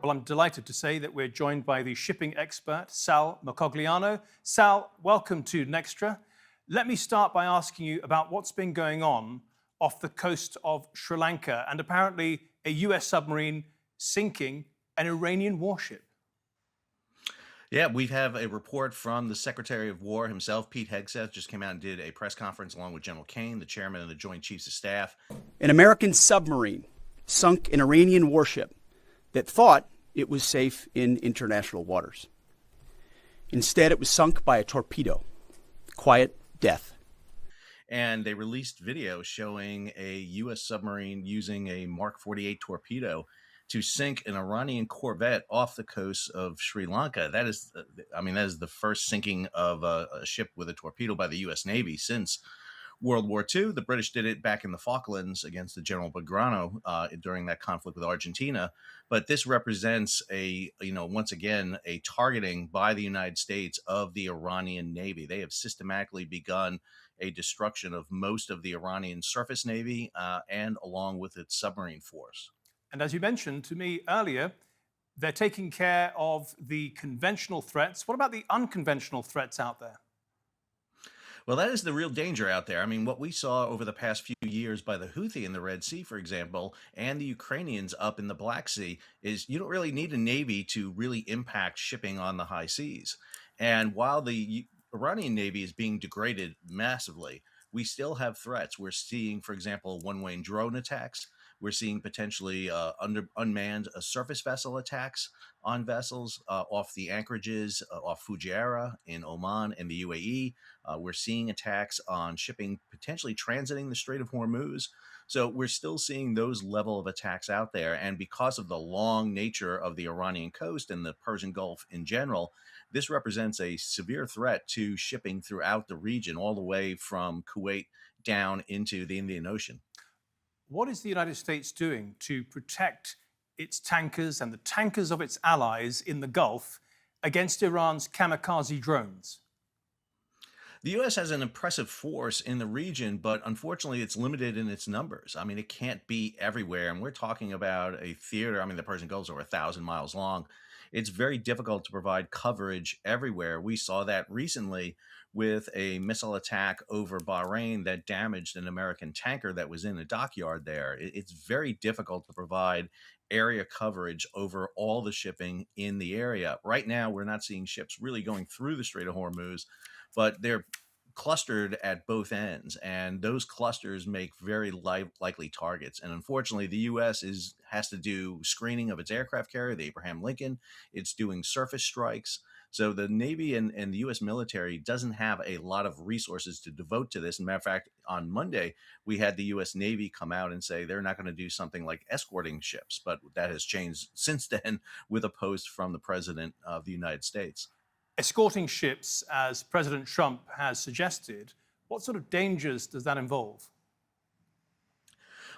Well, I'm delighted to say that we're joined by the shipping expert, Sal Mercogliano. Sal, welcome to Nextra. Let me start by asking you about what's been going on off the coast of Sri Lanka and apparently a US submarine sinking an Iranian warship. Yeah, we have a report from the Secretary of War himself, Pete Hegseth, just came out and did a press conference along with General Kane, the chairman of the Joint Chiefs of Staff. An American submarine sunk an Iranian warship that thought it was safe in international waters. Instead, it was sunk by a torpedo. Quiet death. And they released video showing a U.S. submarine using a Mark 48 torpedo to sink an Iranian corvette off the coast of Sri Lanka. That is the first sinking of a ship with a torpedo by the U.S. Navy since World War II. The British did it back in the Falklands against the General Belgrano during that conflict with Argentina. But this represents once again, a targeting by the United States of the Iranian Navy. They have systematically begun a destruction of most of the Iranian surface navy and along with its submarine force. And as you mentioned to me earlier, they're taking care of the conventional threats. What about the unconventional threats out there? Well, that is the real danger out there. I mean, what we saw over the past few years by the Houthi in the Red Sea, for example, and the Ukrainians up in the Black Sea is you don't really need a navy to really impact shipping on the high seas. And while the Iranian Navy is being degraded massively, we still have threats. We're seeing, for example, one-way drone attacks. We're seeing potentially unmanned surface vessel attacks on vessels off the anchorages off Fujairah in Oman and the UAE. We're seeing attacks on shipping potentially transiting the Strait of Hormuz. So we're still seeing those level of attacks out there. And because of the long nature of the Iranian coast and the Persian Gulf in general, this represents a severe threat to shipping throughout the region, all the way from Kuwait down into the Indian Ocean. What is the United States doing to protect its tankers and the tankers of its allies in the Gulf against Iran's kamikaze drones? The U.S. has an impressive force in the region, but unfortunately, it's limited in its numbers. I mean, it can't be everywhere. And we're talking about a theater. I mean, the Persian Gulf is over 1,000 miles long. It's very difficult to provide coverage everywhere. We saw that recently with a missile attack over Bahrain that damaged an American tanker that was in a dockyard there. It's very difficult to provide area coverage over all the shipping in the area. Right now, we're not seeing ships really going through the Strait of Hormuz, but they're clustered at both ends, and those clusters make very likely targets. And unfortunately, the U.S. has to do screening of its aircraft carrier, the Abraham Lincoln. It's doing surface strikes. So the Navy and the U.S. military doesn't have a lot of resources to devote to this. As a matter of fact, on Monday, we had the U.S. Navy come out and say they're not going to do something like escorting ships, but that has changed since then with a post from the President of the United States. Escorting ships, as President Trump has suggested, what sort of dangers does that involve?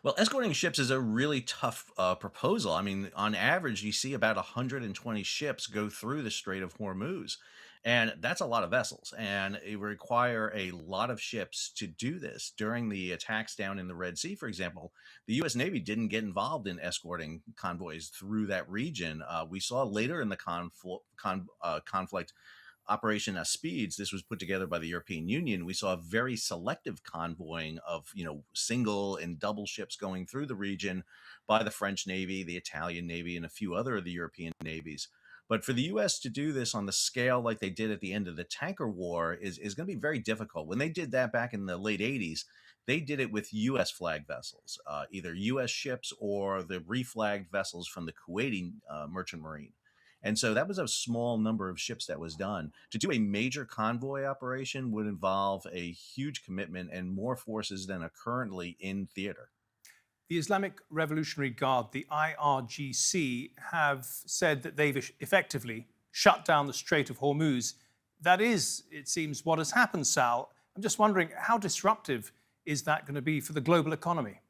Well, escorting ships is a really tough proposal. I mean, on average, you see about 120 ships go through the Strait of Hormuz, and that's a lot of vessels. And it would require a lot of ships to do this. During the attacks down in the Red Sea, for example, the U.S. Navy didn't get involved in escorting convoys through that region. We saw later in the conflict, Operation Speeds, this was put together by the European Union. We saw a very selective convoying of, single and double ships going through the region by the French Navy, the Italian Navy, and a few other of the European navies. But for the U.S. to do this on the scale like they did at the end of the tanker war is going to be very difficult. When they did that back in the late 80s, they did it with U.S. flagged vessels, either U.S. ships or the reflagged vessels from the Kuwaiti Merchant Marine. And so that was a small number of ships that was done. To do a major convoy operation would involve a huge commitment and more forces than are currently in theater. The Islamic Revolutionary Guard, the IRGC, have said that they've effectively shut down the Strait of Hormuz. That is, it seems, what has happened, Sal. I'm just wondering, how disruptive is that going to be for the global economy?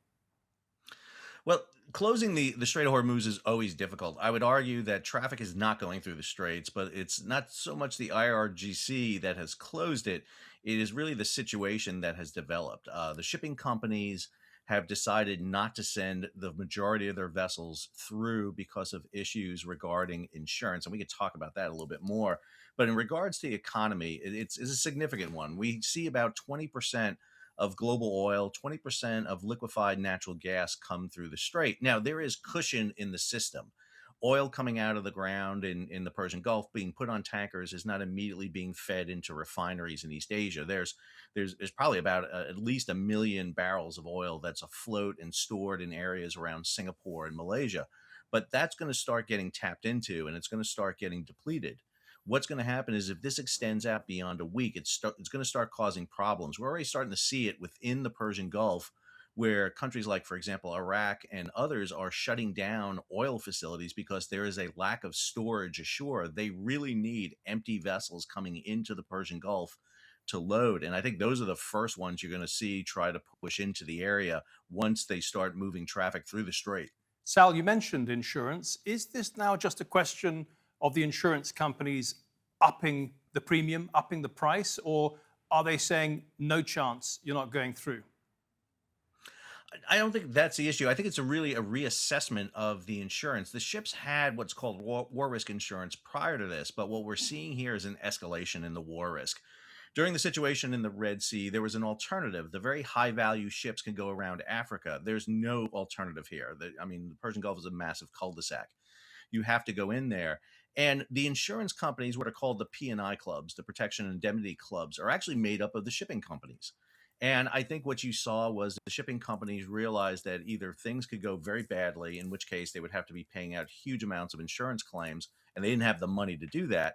Well, closing the Strait of Hormuz is always difficult. I would argue that traffic is not going through the straits, but it's not so much the IRGC that has closed it. It is really the situation that has developed. The shipping companies have decided not to send the majority of their vessels through because of issues regarding insurance. And we could talk about that a little bit more. But in regards to the economy, it's a significant one. We see about 20% of global oil, 20% of liquefied natural gas come through the strait. Now, there is cushion in the system. Oil coming out of the ground in the Persian Gulf being put on tankers is not immediately being fed into refineries in East Asia. There's probably about at least 1 million barrels of oil that's afloat and stored in areas around Singapore and Malaysia. But that's going to start getting tapped into, and it's going to start getting depleted. What's going to happen is if this extends out beyond a week, it's going to start causing problems. We're already starting to see it within the Persian Gulf, where countries like, for example, Iraq and others are shutting down oil facilities because there is a lack of storage ashore. They really need empty vessels coming into the Persian Gulf to load. And I think those are the first ones you're going to see try to push into the area once they start moving traffic through the strait. Sal, you mentioned insurance. Is this now just a question of the insurance companies upping the premium, upping the price, or are they saying no chance, you're not going through? I don't think that's the issue. I think it's really a reassessment of the insurance. The ships had what's called war risk insurance prior to this, but what we're seeing here is an escalation in the war risk. During the situation in the Red Sea, there was an alternative. The very high value ships can go around Africa. There's no alternative here. The Persian Gulf is a massive cul-de-sac. You have to go in there. And the insurance companies, what are called the P&I clubs, the protection and indemnity clubs, are actually made up of the shipping companies. And I think what you saw was the shipping companies realized that either things could go very badly, in which case they would have to be paying out huge amounts of insurance claims, and they didn't have the money to do that,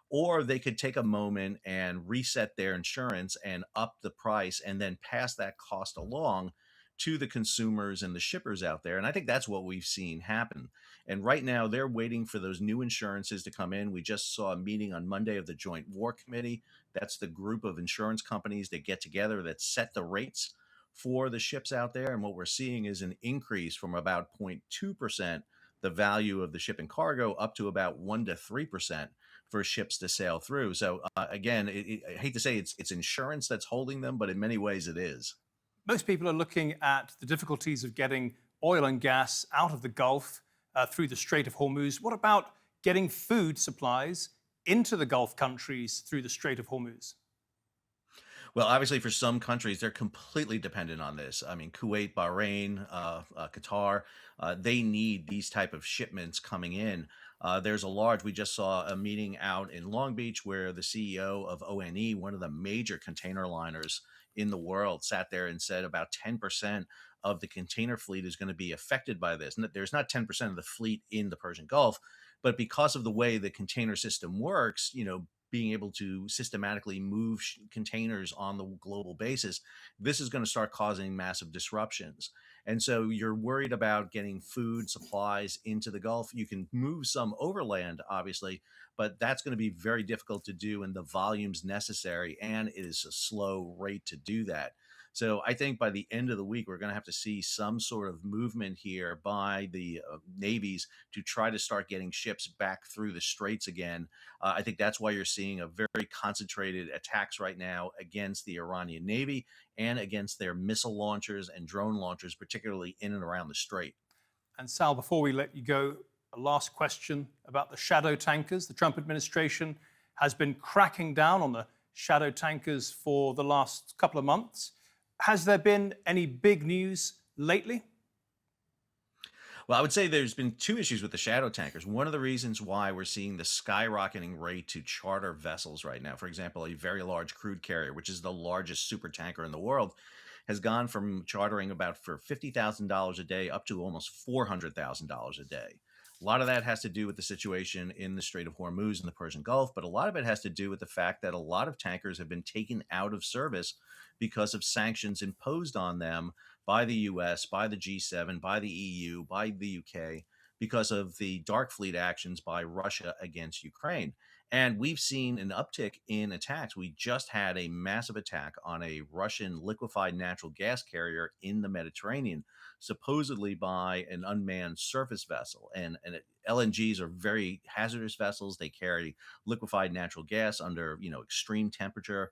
or they could take a moment and reset their insurance and up the price and then pass that cost along to the consumers and the shippers out there. And I think that's what we've seen happen. And right now, they're waiting for those new insurances to come in. We just saw a meeting on Monday of the Joint War Committee. That's the group of insurance companies that get together that set the rates for the ships out there. And what we're seeing is an increase from about 0.2%, the value of the shipping cargo, up to about 1 to 3% for ships to sail through. So again, I hate to say it's insurance that's holding them, but in many ways it is. Most people are looking at the difficulties of getting oil and gas out of the Gulf through the Strait of Hormuz. What about getting food supplies into the Gulf countries through the Strait of Hormuz? Well, obviously, for some countries, they're completely dependent on this. I mean, Kuwait, Bahrain, Qatar, they need these type of shipments coming in. We just saw a meeting out in Long Beach where the CEO of ONE, one of the major container liners in the world, sat there and said about 10% of the container fleet is going to be affected by this. And there's not 10% of the fleet in the Persian Gulf, but because of the way the container system works, being able to systematically move containers on the global basis, this is going to start causing massive disruptions. And so you're worried about getting food supplies into the Gulf. You can move some overland, obviously, but that's going to be very difficult to do in the volumes necessary, and it is a slow rate to do that. So I think by the end of the week, we're going to have to see some sort of movement here by the navies to try to start getting ships back through the straits again. I think that's why you're seeing a very concentrated attacks right now against the Iranian Navy and against their missile launchers and drone launchers, particularly in and around the strait. And Sal, before we let you go, a last question about the shadow tankers. The Trump administration has been cracking down on the shadow tankers for the last couple of months. Has there been any big news lately? Well, I would say there's been two issues with the shadow tankers. One of the reasons why we're seeing the skyrocketing rate to charter vessels right now, for example, a very large crude carrier, which is the largest super tanker in the world, has gone from chartering about for $50,000 a day up to almost $400,000 a day. A lot of that has to do with the situation in the Strait of Hormuz in the Persian Gulf, but a lot of it has to do with the fact that a lot of tankers have been taken out of service because of sanctions imposed on them by the US, by the G7, by the EU, by the UK, because of the dark fleet actions by Russia against Ukraine. And we've seen an uptick in attacks. We just had a massive attack on a Russian liquefied natural gas carrier in the Mediterranean, supposedly by an unmanned surface vessel. And LNGs are very hazardous vessels. They carry liquefied natural gas under extreme temperature.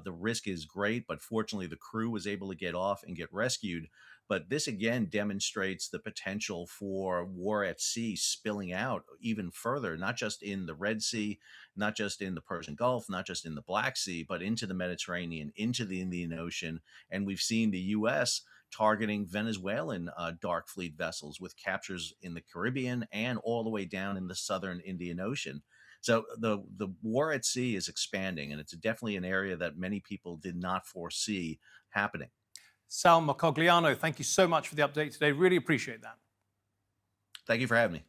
The risk is great, but fortunately the crew was able to get off and get rescued. But this again demonstrates the potential for war at sea spilling out even further, not just in the Red Sea, not just in the Persian Gulf, not just in the Black Sea, but into the Mediterranean, into the Indian Ocean. And we've seen the U.S. targeting Venezuelan dark fleet vessels with captures in the Caribbean and all the way down in the southern Indian Ocean. So the war at sea is expanding, and it's definitely an area that many people did not foresee happening. Sal Mercogliano, thank you so much for the update today. Really appreciate that. Thank you for having me.